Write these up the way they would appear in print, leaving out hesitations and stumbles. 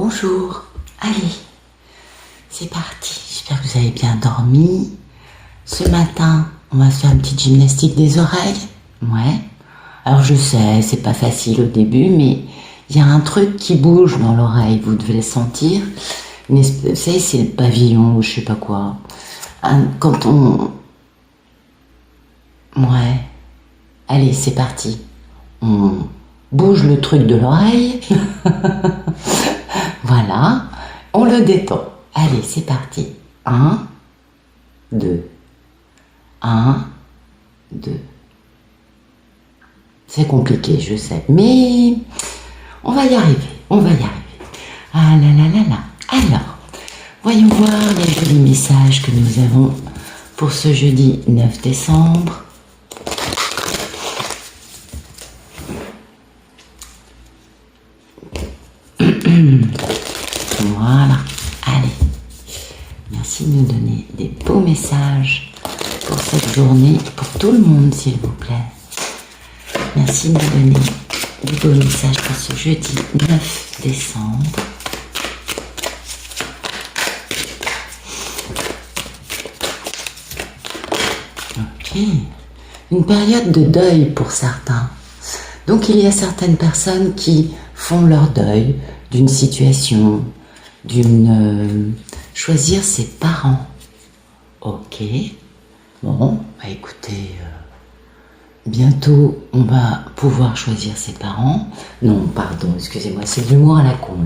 Bonjour, allez, c'est parti, j'espère que vous avez bien dormi. Ce matin, on va se faire une petite gymnastique des oreilles. Ouais, alors je sais, c'est pas facile au début, mais il y a un truc qui bouge dans l'oreille, vous devez le sentir. Vous savez, c'est le pavillon ou je sais pas quoi. Quand on... Ouais, allez, c'est parti. On bouge le truc de l'oreille. Voilà, on le détend. Allez, c'est parti. 1, 2. 1, 2. C'est compliqué, je sais, mais on va y arriver, on va y arriver. Ah là là là là. Alors, voyons voir les jolis messages que nous avons pour ce jeudi 9 décembre. Voilà, allez, merci de nous donner des beaux messages pour cette journée, pour tout le monde s'il vous plaît. Merci de nous donner des beaux messages pour ce jeudi 9 décembre. Ok, une période de deuil pour certains. Donc il y a certaines personnes qui font leur deuil d'une situation, choisir ses parents. Ok, bon, bah écoutez, bientôt on va pouvoir choisir ses parents. Non, pardon, excusez-moi, c'est de l'humour à la con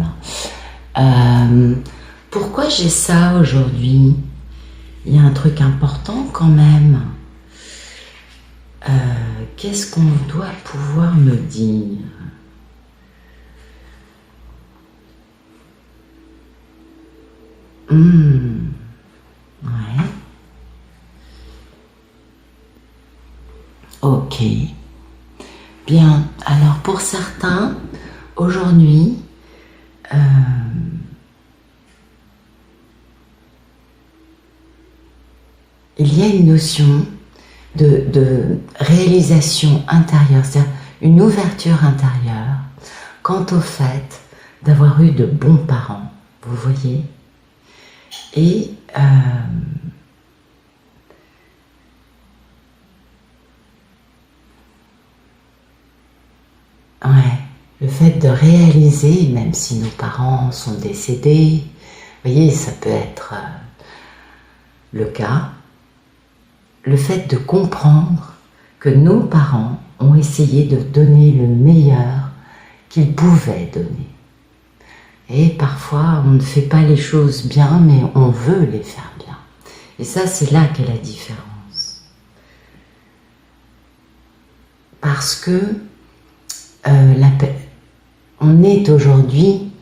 là. Pourquoi j'ai ça aujourd'hui? Il y a un truc important quand même. Qu'est-ce qu'on doit pouvoir me dire? Ouais. Ok. Bien. Alors pour certains, aujourd'hui, il y a une notion de réalisation intérieure, c'est-à-dire une ouverture intérieure quant au fait d'avoir eu de bons parents, vous voyez. Et ouais, le fait de réaliser, même si nos parents sont décédés, vous voyez, ça peut être le cas, le fait de comprendre que nos parents ont essayé de donner le meilleur qu'ils pouvaient donner. Et parfois, on ne fait pas les choses bien, mais on veut les faire bien. Et ça, c'est là qu'est la différence. Parce que on est aujourd'hui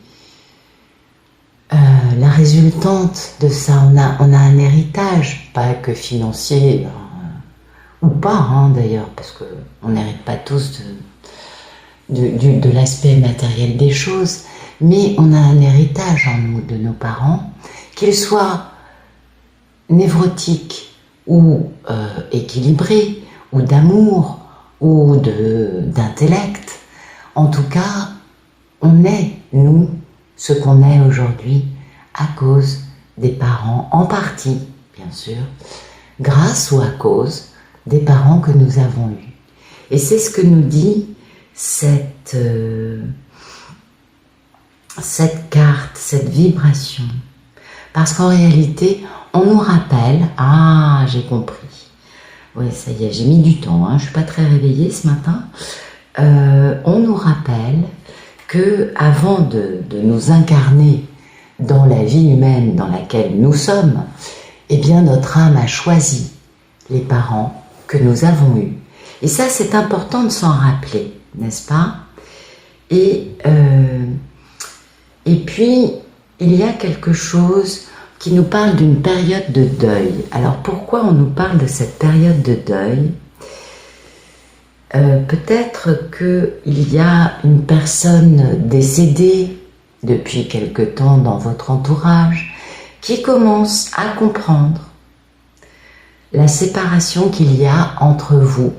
la résultante de ça. On a un héritage, pas que financier, ou pas hein, d'ailleurs, parce qu'on n'hérite pas tous de l'aspect matériel des choses, mais on a un héritage en nous de nos parents, qu'ils soient névrotiques ou équilibrés, ou d'amour, ou d'intellect. En tout cas, on est, nous, ce qu'on est aujourd'hui à cause des parents, en partie, bien sûr, grâce ou à cause des parents que nous avons eus. Et c'est ce que nous dit cette carte, cette vibration. Parce qu'en réalité, on nous rappelle, ah, j'ai compris. Oui, ça y est, j'ai mis du temps, hein, je ne suis pas très réveillée ce matin. On nous rappelle que avant de nous incarner dans la vie humaine dans laquelle nous sommes, eh bien notre âme a choisi les parents que nous avons eus. Et ça, c'est important de s'en rappeler, n'est-ce pas? Et puis, il y a quelque chose qui nous parle d'une période de deuil. Alors, pourquoi on nous parle de cette période de deuil? Peut-être qu'il y a une personne décédée depuis quelque temps dans votre entourage qui commence à comprendre la séparation qu'il y a entre vous,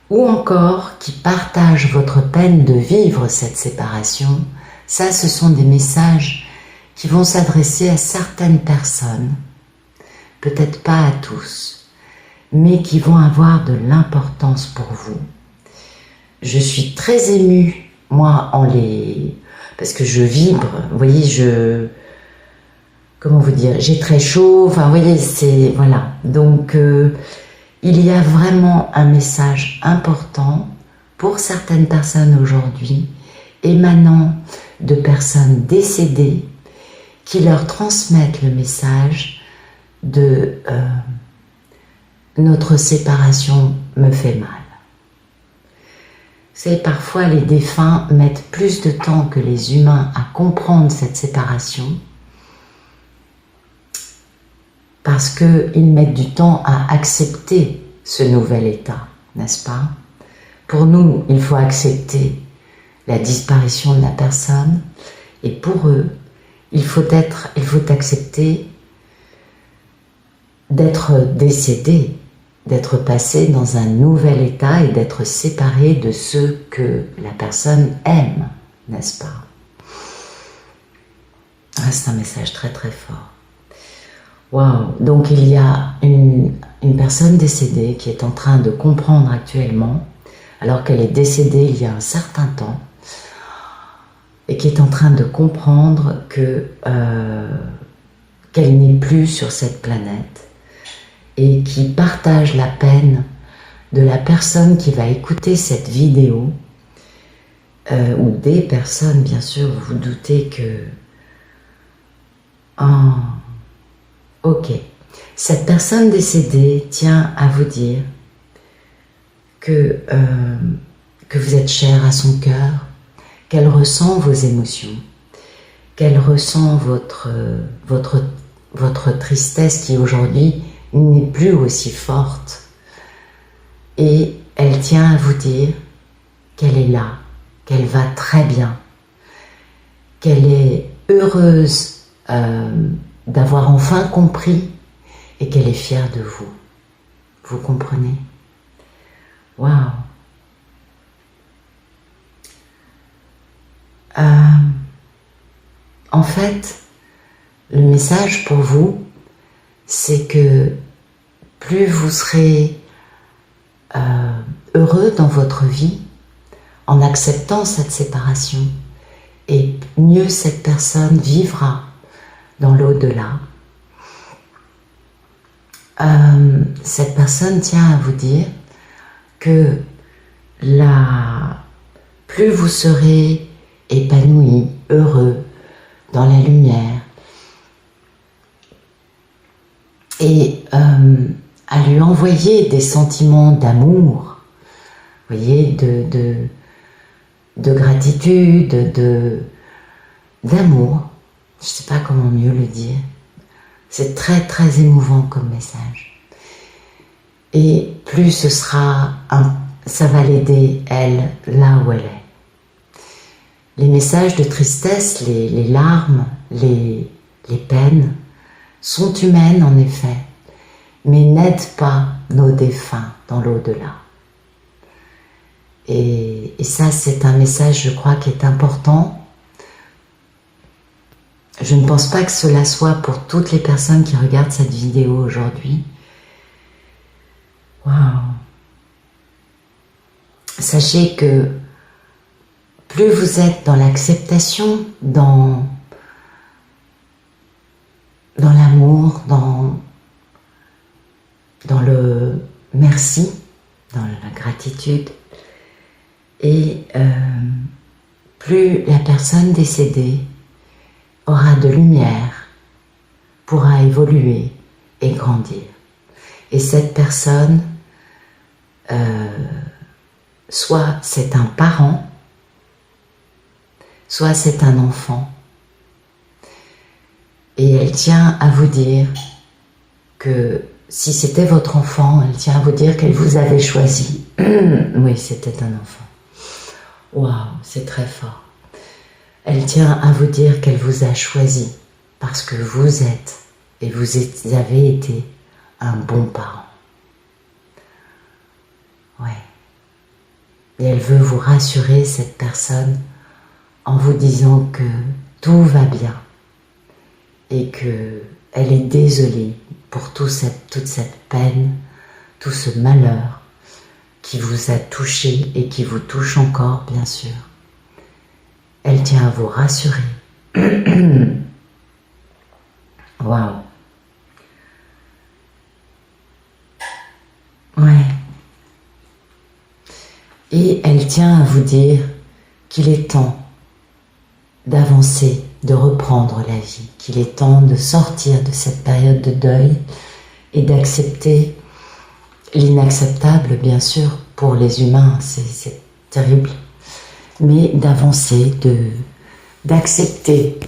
ou encore qui partage votre peine de vivre cette séparation Ça, ce sont des messages qui vont s'adresser à certaines personnes, peut-être pas à tous, mais qui vont avoir de l'importance pour vous. Je suis très émue, moi, parce que je vibre, vous voyez, comment vous dire, j'ai très chaud, enfin, vous voyez, c'est, voilà. Donc, il y a vraiment un message important pour certaines personnes aujourd'hui, émanant de personnes décédées, qui leur transmettent le message de notre séparation me fait mal. Vous savez, parfois les défunts mettent plus de temps que les humains à comprendre cette séparation parce qu'ils mettent du temps à accepter ce nouvel état, n'est-ce pas? Pour nous, il faut accepter la disparition de la personne et pour eux, il faut accepter d'être décédé, d'être passé dans un nouvel état et d'être séparé de ceux que la personne aime, n'est-ce pas? Ah, c'est un message très très fort. Waouh! Donc il y a une personne décédée qui est en train de comprendre actuellement, alors qu'elle est décédée il y a un certain temps, et qui est en train de comprendre qu'elle n'est plus sur cette planète, et qui partage la peine de la personne qui va écouter cette vidéo, ou des personnes, bien sûr, vous vous doutez que... Oh, ok. Cette personne décédée tient à vous dire que vous êtes cher à son cœur, qu'elle ressent vos émotions, qu'elle ressent votre tristesse qui aujourd'hui n'est plus aussi forte. Et elle tient à vous dire qu'elle est là, qu'elle va très bien, qu'elle est heureuse d'avoir enfin compris et qu'elle est fière de vous. Vous comprenez? Waouh! En fait, le message pour vous, c'est que plus vous serez heureux dans votre vie en acceptant cette séparation, et mieux cette personne vivra dans l'au-delà. Cette personne tient à vous dire que plus vous serez épanoui, heureux, dans la lumière, et à lui envoyer des sentiments d'amour, vous voyez, de gratitude, d'amour, je ne sais pas comment mieux le dire. C'est très très émouvant comme message. Et plus ça va l'aider, elle, là où elle est. Les messages de tristesse, les larmes, les peines sont humaines en effet, mais n'aident pas nos défunts dans l'au-delà. Et ça, c'est un message, je crois, qui est important. Je ne pense pas que cela soit pour toutes les personnes qui regardent cette vidéo aujourd'hui. Waouh! Sachez que plus vous êtes dans l'acceptation, dans l'amour, dans le merci, dans la gratitude, et plus la personne décédée aura de lumière, pourra évoluer et grandir. Et cette personne, soit c'est un parent, soit c'est un enfant. Et elle tient à vous dire que si c'était votre enfant, elle tient à vous dire qu'elle vous avait choisi. Oui, c'était un enfant. Waouh, c'est très fort. Elle tient à vous dire qu'elle vous a choisi parce que vous êtes et vous avez été un bon parent. Ouais. Et elle veut vous rassurer, cette personne, en vous disant que tout va bien et que elle est désolée pour toute cette peine, tout ce malheur qui vous a touché et qui vous touche encore, bien sûr. Elle tient à vous rassurer. Waouh. Ouais. Et elle tient à vous dire qu'il est temps d'avancer, de reprendre la vie, qu'il est temps de sortir de cette période de deuil et d'accepter l'inacceptable, bien sûr, pour les humains, c'est terrible, mais d'avancer, d'accepter.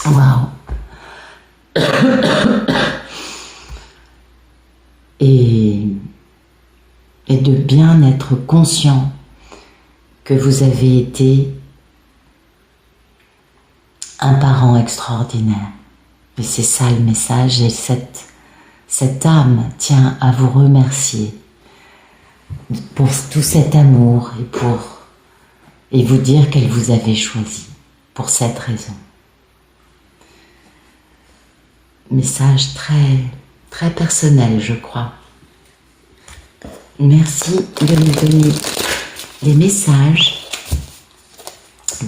Waouh. Et de bien être conscient que vous avez été un parent extraordinaire. Et c'est ça le message, et cette âme tient à vous remercier pour tout cet amour et vous dire qu'elle vous avait choisi pour cette raison. Message très, très personnel, je crois. Merci de nous donner des messages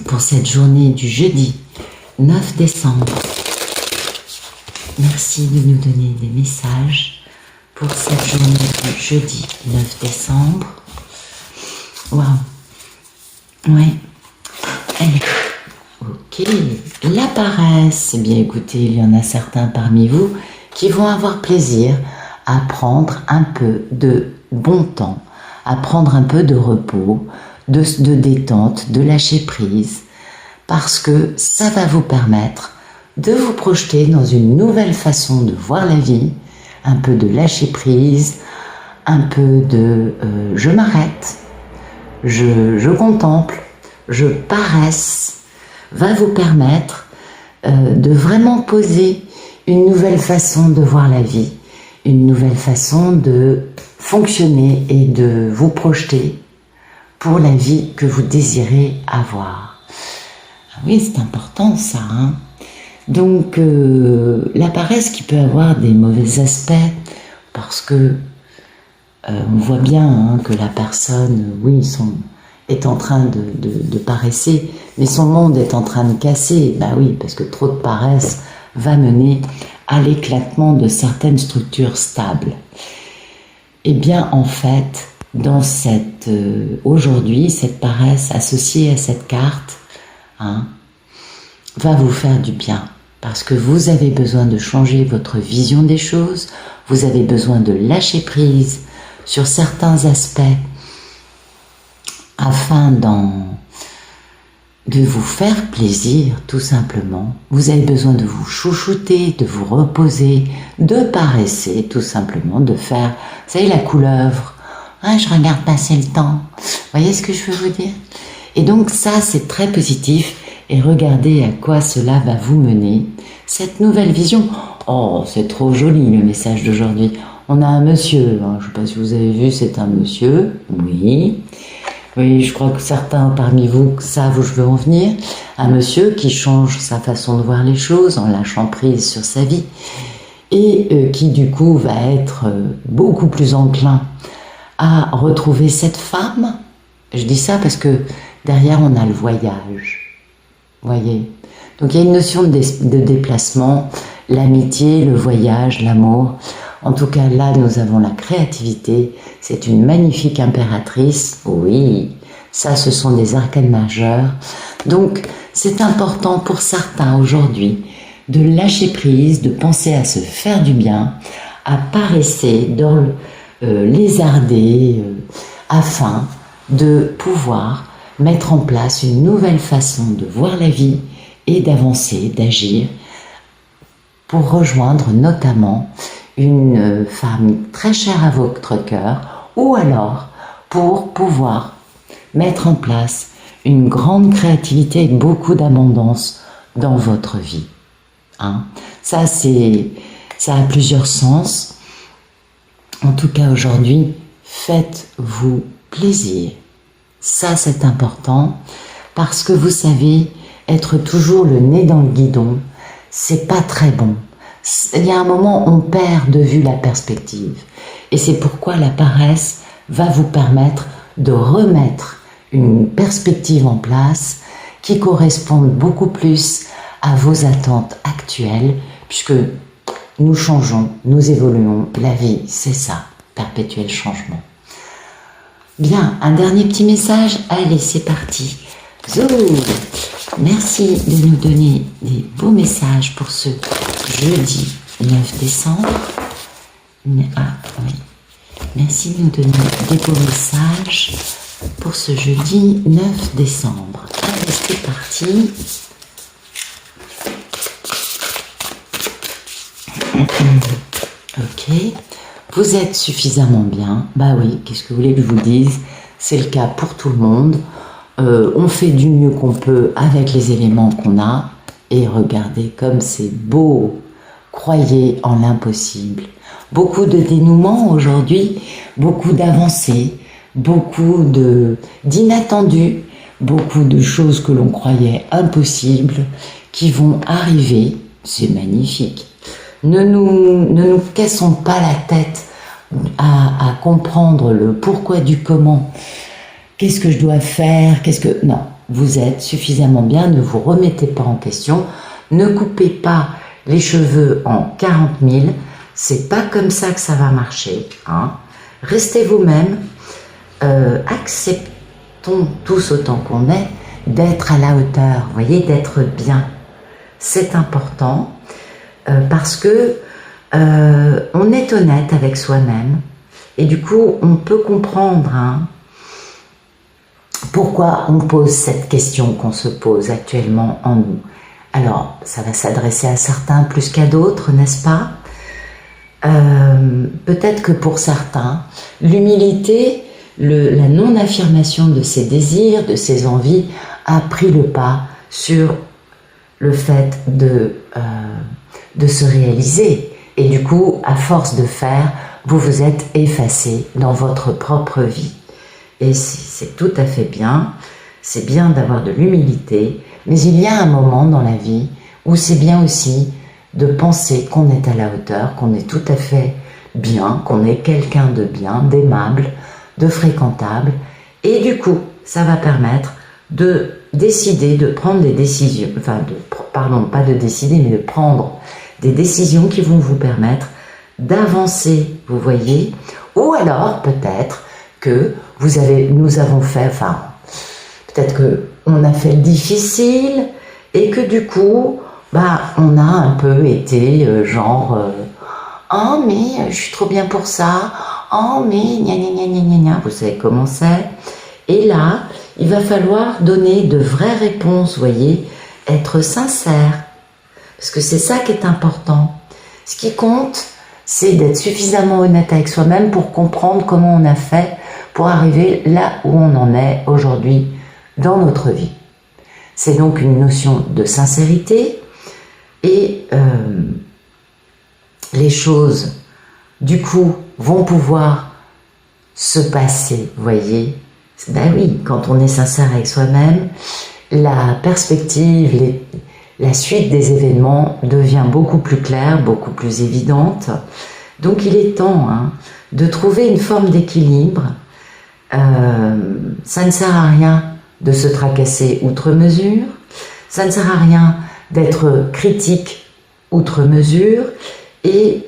pour cette journée du jeudi 9 décembre. Merci de nous donner des messages pour cette journée du jeudi 9 décembre. Waouh. Oui. Allez. Ok. La paresse. Eh bien, écoutez, il y en a certains parmi vous qui vont avoir plaisir à prendre un peu de bon temps, à prendre un peu de repos, de détente, de lâcher prise, parce que ça va vous permettre de vous projeter dans une nouvelle façon de voir la vie, un peu de lâcher prise, un peu de je m'arrête, je contemple, je paresse, va vous permettre de vraiment poser une nouvelle façon de voir la vie, une nouvelle façon de fonctionner et de vous projeter pour la vie que vous désirez avoir. Ah oui, c'est important ça, hein. Donc, la paresse qui peut avoir des mauvais aspects, parce que on voit bien hein, que la personne, oui, est en train de paresser, mais son monde est en train de casser. Bah oui, parce que trop de paresse va mener à l'éclatement de certaines structures stables. Eh bien, en fait, dans aujourd'hui, cette paresse associée à cette carte, hein, va vous faire du bien. Parce que vous avez besoin de changer votre vision des choses, vous avez besoin de lâcher prise sur certains aspects afin de vous faire plaisir, tout simplement. Vous avez besoin de vous chouchouter, de vous reposer, de paresser, tout simplement, de faire, vous savez, la couleuvre. Ah, je regarde passer le temps. Vous voyez ce que je veux vous dire? Et donc ça, c'est très positif. Et regardez à quoi cela va vous mener. Cette nouvelle vision. Oh, c'est trop joli le message d'aujourd'hui. On a un monsieur, hein, je ne sais pas si vous avez vu, c'est un monsieur. Oui. Oui, je crois que certains parmi vous savent où je veux en venir. Un monsieur qui change sa façon de voir les choses en lâchant prise sur sa vie et qui du coup va être beaucoup plus enclin à retrouver cette femme. Je dis ça parce que derrière on a le voyage. Voyez. Donc il y a une notion de déplacement, l'amitié, le voyage, l'amour. En tout cas, là, nous avons la créativité. C'est une magnifique impératrice. Oui, ça, ce sont des arcanes majeures. Donc, c'est important pour certains aujourd'hui de lâcher prise, de penser à se faire du bien, à paresser, lézarder, afin de pouvoir mettre en place une nouvelle façon de voir la vie et d'avancer, d'agir, pour rejoindre notamment une femme très chère à votre cœur, ou alors pour pouvoir mettre en place une grande créativité et beaucoup d'abondance dans votre vie. Hein? Ça a plusieurs sens. En tout cas, aujourd'hui, faites-vous plaisir. Ça, c'est important Parce que vous savez, être toujours le nez dans le guidon, c'est pas très bon. Il y a un moment, on perd de vue la perspective. Et c'est pourquoi la paresse va vous permettre de remettre une perspective en place qui corresponde beaucoup plus à vos attentes actuelles, puisque nous changeons, nous évoluons. La vie, c'est ça, perpétuel changement. Bien, un dernier petit message. Allez, c'est parti. Zou. Merci de nous donner des beaux messages pour ce jeudi 9 décembre. Ah, oui. Merci de nous donner des beaux messages pour ce jeudi 9 décembre. Allez, c'est parti. Ok. Vous êtes suffisamment bien. Bah oui, qu'est-ce que vous voulez que je vous dise? C'est le cas pour tout le monde. On fait du mieux qu'on peut avec les éléments qu'on a. Et regardez comme c'est beau. Croyez en l'impossible. Beaucoup de dénouements aujourd'hui, beaucoup d'avancées, beaucoup d'inattendus, beaucoup de choses que l'on croyait impossibles qui vont arriver. C'est magnifique. Ne nous cassons pas la tête à comprendre le pourquoi du comment. Qu'est-ce que je dois faire? Non, vous êtes suffisamment bien, ne vous remettez pas en question. Ne coupez pas les cheveux en 40 000. C'est pas comme ça que ça va marcher. Hein. Restez vous-même. Acceptons tous autant qu'on est d'être à la hauteur. Vous voyez, d'être bien. C'est important. Parce que on est honnête avec soi-même et du coup on peut comprendre pourquoi on pose cette question qu'on se pose actuellement en nous. Alors ça va s'adresser à certains plus qu'à d'autres, n'est-ce pas? Peut-être que pour certains, l'humilité, la non-affirmation de ses désirs, de ses envies a pris le pas sur le fait de se réaliser. Et du coup, à force de faire, vous vous êtes effacé dans votre propre vie. Et c'est tout à fait bien. C'est bien d'avoir de l'humilité. Mais il y a un moment dans la vie où c'est bien aussi de penser qu'on est à la hauteur, qu'on est tout à fait bien, qu'on est quelqu'un de bien, d'aimable, de fréquentable. Et du coup, ça va permettre de décider, de prendre des décisions, pas de décider, mais de prendre des décisions qui vont vous permettre d'avancer, vous voyez, ou alors peut-être que nous avons fait, peut-être que on a fait le difficile et que du coup, on a un peu été oh mais je suis trop bien pour ça, oh mais gna gna gna gna gna, vous savez comment c'est. Et là, il va falloir donner de vraies réponses, vous voyez, être sincère. Parce que c'est ça qui est important. Ce qui compte, c'est d'être suffisamment honnête avec soi-même pour comprendre comment on a fait pour arriver là où on en est aujourd'hui dans notre vie. C'est donc une notion de sincérité et les choses, du coup, vont pouvoir se passer, vous voyez. Ben oui, quand on est sincère avec soi-même, la perspective, la suite des événements devient beaucoup plus claire, beaucoup plus évidente. Donc il est temps de trouver une forme d'équilibre. Ça ne sert à rien de se tracasser outre mesure. Ça ne sert à rien d'être critique outre mesure. Et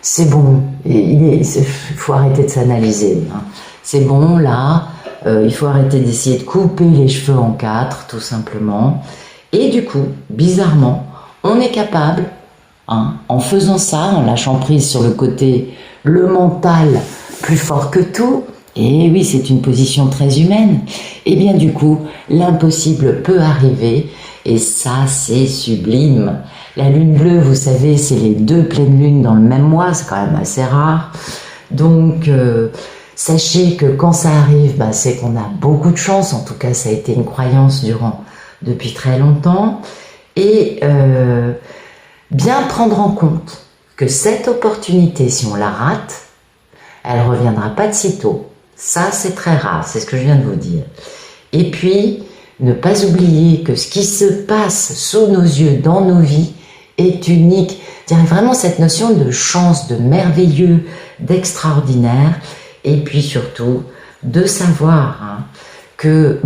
c'est bon, il faut arrêter de s'analyser. C'est bon, là, il faut arrêter d'essayer de couper les cheveux en 4, tout simplement. Et du coup, bizarrement, on est capable, en faisant ça, en lâchant prise sur le côté, le mental plus fort que tout, et oui, c'est une position très humaine, et bien du coup, l'impossible peut arriver, et ça, c'est sublime. La lune bleue, vous savez, c'est les 2 pleines lunes dans le même mois, c'est quand même assez rare. Donc, sachez que quand ça arrive, c'est qu'on a beaucoup de chance, en tout cas, ça a été une croyance depuis très longtemps, et bien prendre en compte que cette opportunité, si on la rate, elle reviendra pas de sitôt. Ça, c'est très rare, c'est ce que je viens de vous dire. Et puis, ne pas oublier que ce qui se passe sous nos yeux, dans nos vies, est unique. Je dirais vraiment cette notion de chance, de merveilleux, d'extraordinaire, et puis surtout de savoir que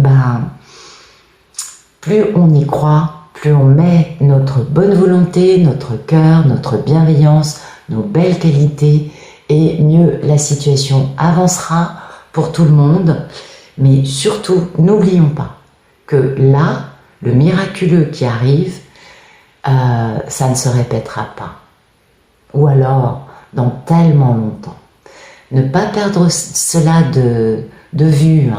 plus on y croit, plus on met notre bonne volonté, notre cœur, notre bienveillance, nos belles qualités, et mieux la situation avancera pour tout le monde. Mais surtout, n'oublions pas que là, le miraculeux qui arrive, ça ne se répétera pas. Ou alors, dans tellement longtemps. Ne pas perdre cela de vue,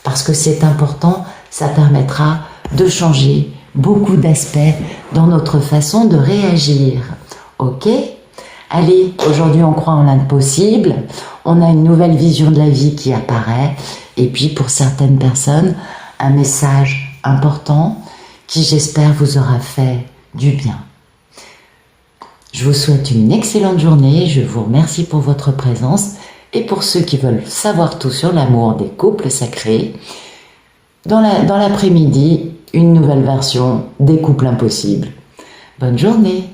parce que c'est important, ça permettra de changer beaucoup d'aspects dans notre façon de réagir. Ok ? Allez, aujourd'hui on croit en l'impossible, on a une nouvelle vision de la vie qui apparaît, et puis pour certaines personnes, un message important qui j'espère vous aura fait du bien. Je vous souhaite une excellente journée, je vous remercie pour votre présence, et pour ceux qui veulent savoir tout sur l'amour des couples sacrés, dans l'après-midi, une nouvelle version des couples impossibles. Bonne journée!